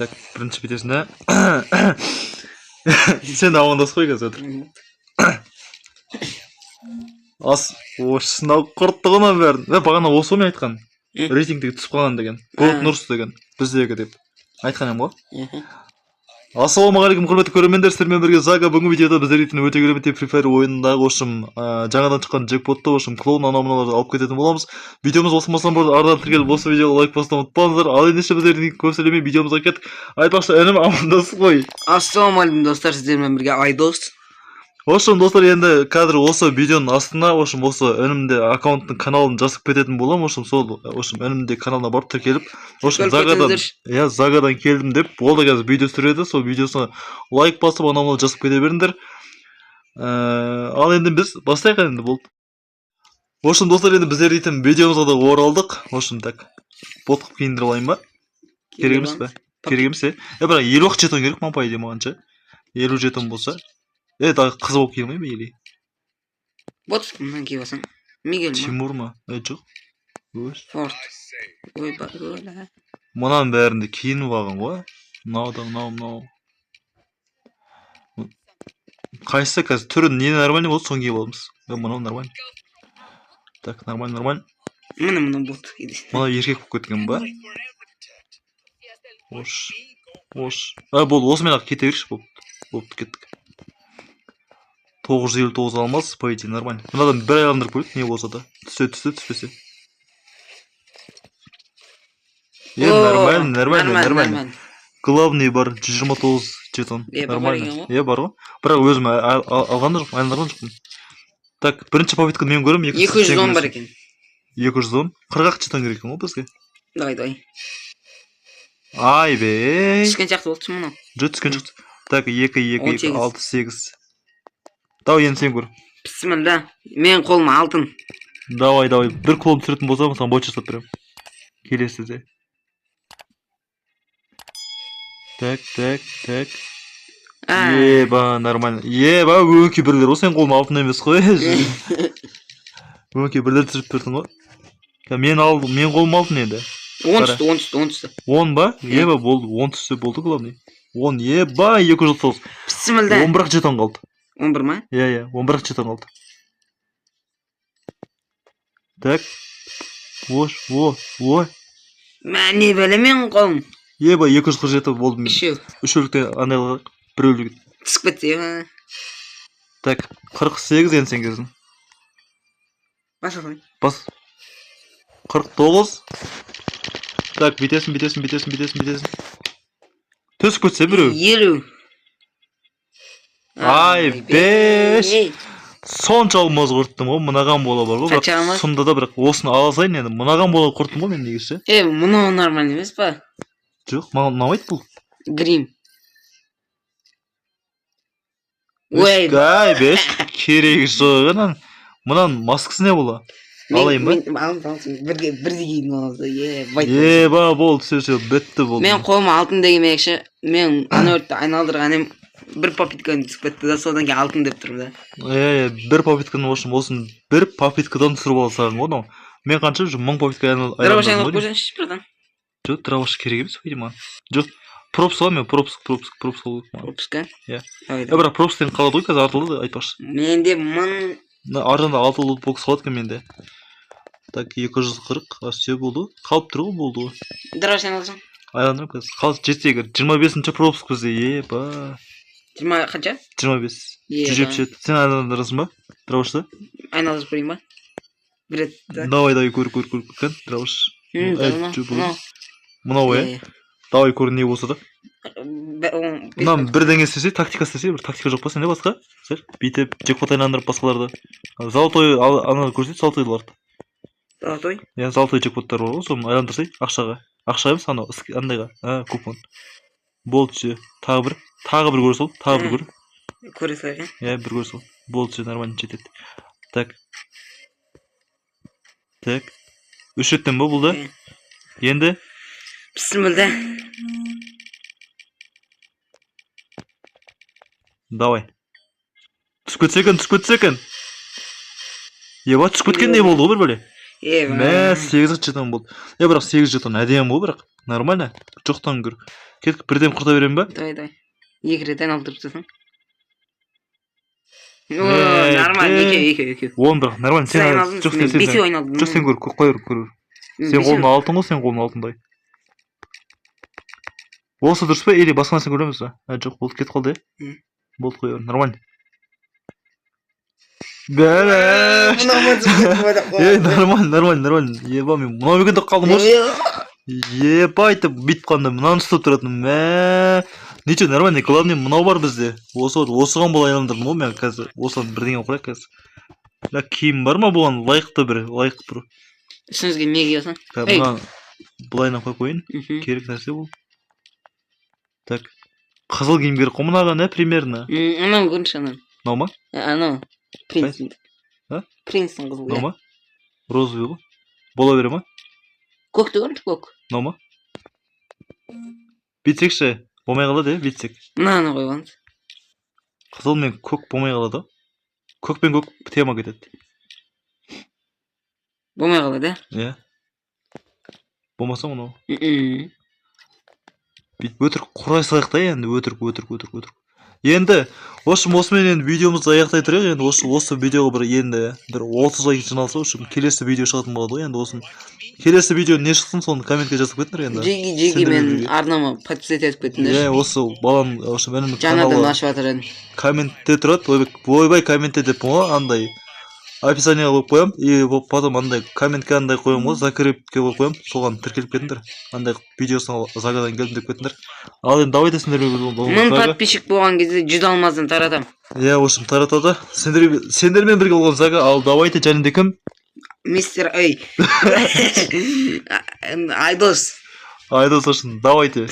Так, бірінші бітесін, да? Сен де амандасып қой қазір. Осынау құртты ғына бәрін. Бағана осы мен айтқан. Рейтингтегі түсіп қалған деген. Голд Нұрс деген. Біздегі деп. Айтқан ем ғой. Ассалаумағалейкум құрметті көрермендер, сіздермен бірге Зага. Бүгінгі видеода біздер дейтін өте керемет Free Fire ойынындағы жаңадан шыққан джекпотты клоун анау-мынауларды алып кететін боламыз. Видеомыз болмастан бұрын ардынан тіркеліп осы видеоға лайк басуды ұмытпаңыздар. Ал ендеше біздердің көп сөйлемей видеомызға кеттік. Айтпақшы, інім амандасып қой. Ассалаумағалейкум достар, сіздермен бірге Айдос. Достар, енді қазір осы видеоның астына осы інімде аккаунттың каналын жазып кететін болам. Сол інімде каналына барып тіркеліп, Загадан келдім деп, ол да қазір видео түсіреді. Сол видеосына лайк басып, анау жазып кете беріңдер. Ал енді біз бастайық енді болды. Достар, енді біздер дейтін видеомызға да оралдық. Так, бот қып киіндіріп алайын ба? Керек емес пе? Керек емес, бірақ 50 жетон керек ма, по идее мағанша? 50 жетон болса. Қыз болып келмей ме, или? Ботсынан кей басың. Мигель ма? Тимур ма? Жоқ. Форд. Ой, бәрі. Мұнан бәрінде киініп алған ғой. Мынау. Қайсы қазір түрі не нормальный болды, соны киіп аламыз. Мынау нормальный. Так, нормальный. Мына бот. Мынау еркек болып кеткен ба? Ош. Болды, осымен ақ кете берші, болды, кеттік. 959 алмаз, по идее, нормально. Мынадан бір айландырып көрейік, не болса да. Түспесе. Нормально. Главный бар, 129 жетон. Нормально. Бар ғой. Бірақ өзім алған жоқ, айландырған жоқпын. Так, бірінші попитканы мен көрем. 210 бар екен. 210? 40 жетон керек екен ғой бізге. Давай. Ай бей. Түскен жақты болды мұны. Түскен жақты. Так, 2, 6, 8. Давай, енді сен көр. Бісмілда, мен қолыма алтын. Давай, бір қолым түсіретін болса, саған бой жасап берем. Келесіде. Так. Еба, нормально. Еба, өңке бірлер. О, сен қолым алтын емес қой. Өңке бірлер түсіріп бердің ғой. Мен қолым алтын еді. 10 түсті. 10 ба? Еба, болды. 10 түсті болды, главный. 10, еба, 230. Бісмілда. 11 жетон қалды. 11 ма? 11 жетон қалды. Так. Ош. Мәне бәлі мен қолым. Еба, 247 болды. Үшеулікте анайлығы бір өлігі. Түсіп кетті, еба. Так, 48 енді сен кездің. Баса қой. Бас. 49. Так, бітесін. Түсіп кетсе біреу. 50. Ай, 5. Сонша алмаз құрттым ғой, мұнаған бола бар ғой. Сонда да бірақ осыны аласайын енді. Мұнаған бола құрттым ғой мен негізі. Мұнау нормально емес па? Жоқ, маған ұнамайды бұл. Грим. Ай, 5. Керегі жоғынан. Мұнан маскасы не бола? Алайын ба? Бірде кейін оламызды. Еба, болды, сөз, бітті болды. Мен қолыма алтын дегенмекші. Мен ана өртті айналдырғаным. Бір попитканы түсіп кетті да, содан кейін алтын деп тұрмын да. Бір попитканы болсын, бір попиткадан түсіріп алсағын ғой. Мен қанша 1000 попитка айналдырдым. Дроваш айналып көрсеңші бірден. Жоқ, дроваш керек емес пе маған. Жоқ, пропуск ғой, мен пропуск қылып. Пропуска? Бірақ пропустен қалады ғой, қазір артылды айтпақшы. Менде 1000. Аржанда 6 бокс қалады кен менде. Так, 240, все болды. Қалып тұр ғой, болды ғой. Дроваш айналдырсың? Айналдырым қазір. Қалып жетсегі, 25-ші пропуск бізде, еба. 20 қанша? 25. 177. Сен айналдырасың ба? Дровашты? Айналдырып көрейін ба? Бір рет. Давай, көр, дроваш. Мынау, Давай, көр, не болса да. Мынам бірдеңе істесе, тактика істесе, бір тактика жоқ па сенде басқа? Бүйтіп, джекпот айналдырып басқаларды. Золотой, ана көрсет, золотойларды. Золотой? Золотой джекпоттар бар ғой, соны айналдырсай, ақшаға. Ақша емес, андайға, купон. Болды, тағы бір көрі сол, көр. Көре салайық, бір көрі сол. Болды, нормально жетеді. Так. 3 реттен ба бұл да? Енді? Бісмілда. Давай. Түсіп кетсе екен. Еба, түсіп кеткен не болды ғой бір бөле? Мә 8 жетон болды. Бірақ 8 жетон әдемі ғой, бірақ нормально. Жоқтан көр. Кетіп бірден құрта берем ба? Давай. 2 рет айналдырып тастасаң. Нормально, 2. Он бірақ нормально. Сен жоқ сен. 5 айналдым. Жоқ сен көр. Сен қолың алтын ғой, сен қолың алтындай. Осы дұрыс па? Или басқа нәрсе көреміз ба? Жоқ, болды кетіп қалды. Болды қой, нормально. Бәле. Нормально. Еба мен мынау екенде қалдым ғой. Еба айтып бүйтіп қалғанда мынаны ұстап тұратын. Мә. Ничего, нормально. Главное мынау бар бізде. Осыған бұл айналдырдым ғой мен қазір. Осыған бірдеңе қояйық қазір. Да киім бар ма бұған? Лайықты бір. Үстіңізге не киесің? Бұлайына қойып қойын. Керек нәрсе бұл. Так. Қызыл киім керек қой мынаға не примерно? Анау көрінші анау. Мынау ма? Анау. Принстің. Принстің қызыл. Мынау ма? Розовый ғой. Бола бере ма? Көкті көрінші көк. Мынау ма? Бүйтсекші. Болмай қалады, бүйтсек. Мынаны қойғаныз. Қызыл мен көк болмай қалады. Көк пен көк тема кетеді. Болмай қалады, иә? Болмаса мынау. Бүйтіп өтірік құрай салайық та енді, өтірік. Енді, осымен енді видеомызды аяқтай тұрайық, енді осы видеоға бір 30 лайк жиналса, келесі видео шығатын болады ғой, енді осын. Келесі видео не шықсын, соны комментке жазып кетіңдер енді. Жеги мен арнама подписать етіп кетіңдер. Осы баланың жаңадан ашып жатыр едім. Комментте тұрады, ойбай комментте деп ғой, андай. Описаниеға қойып қоям, и потом андай комментке андай қоям ғой, закрепке қойып қоям, соған тіркеліп кетіңдер. Андай видеосына загадан келдім деп кетіңдер. Ал енді давайте сендерге 1000 подписчик болған кезде 100 алмаздан таратам. Иә, осым таратады. Сендермен бірге болған зага, ал давайте және де кім? Мистер Эй. Айдос. Айдос үшін, давайте.